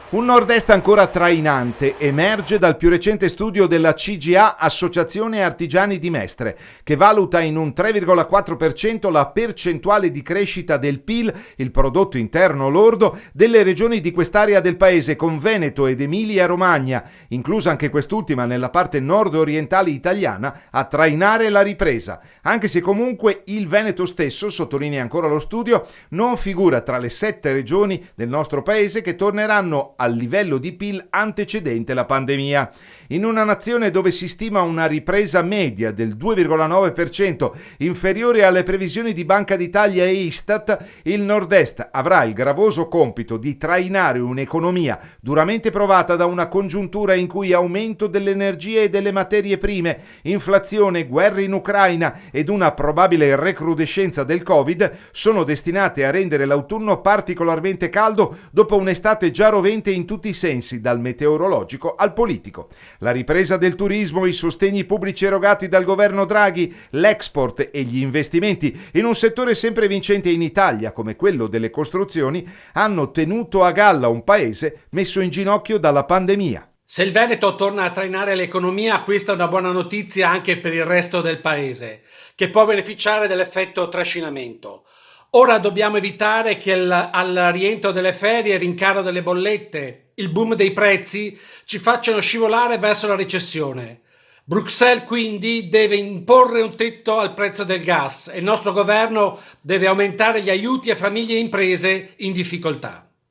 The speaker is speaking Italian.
Un nord-est ancora trainante emerge dal più recente studio della CGA, Associazione Artigiani di Mestre, che valuta in un 3,4% la percentuale di crescita del PIL, il prodotto interno lordo, delle regioni di quest'area del paese, con Veneto ed Emilia-Romagna, inclusa anche quest'ultima nella parte nord-orientale italiana, a trainare la ripresa. Anche se comunque il Veneto stesso, sottolinea ancora lo studio, non figura tra le 7 regioni del nostro paese che torneranno al livello di PIL antecedente la pandemia. In una nazione dove si stima una ripresa media del 2,9%, inferiore alle previsioni di Banca d'Italia e Istat, il Nord-Est avrà il gravoso compito di trainare un'economia duramente provata da una congiuntura in cui aumento dell'energia e delle materie prime, inflazione, guerra in Ucraina ed una probabile recrudescenza del Covid sono destinate a rendere l'autunno particolarmente caldo dopo un'estate già rovente in tutti i sensi, dal meteorologico al politico. La ripresa del turismo, i sostegni pubblici erogati dal governo Draghi, l'export e gli investimenti in un settore sempre vincente in Italia come quello delle costruzioni hanno tenuto a galla un paese messo in ginocchio dalla pandemia. Se il Veneto torna a trainare l'economia, questa è una buona notizia anche per il resto del paese, che può beneficiare dell'effetto trascinamento. Ora dobbiamo evitare che al rientro delle ferie, il rincaro delle bollette, il boom dei prezzi ci facciano scivolare verso la recessione. Bruxelles quindi deve imporre un tetto al prezzo del gas e il nostro governo deve aumentare gli aiuti a famiglie e imprese in difficoltà.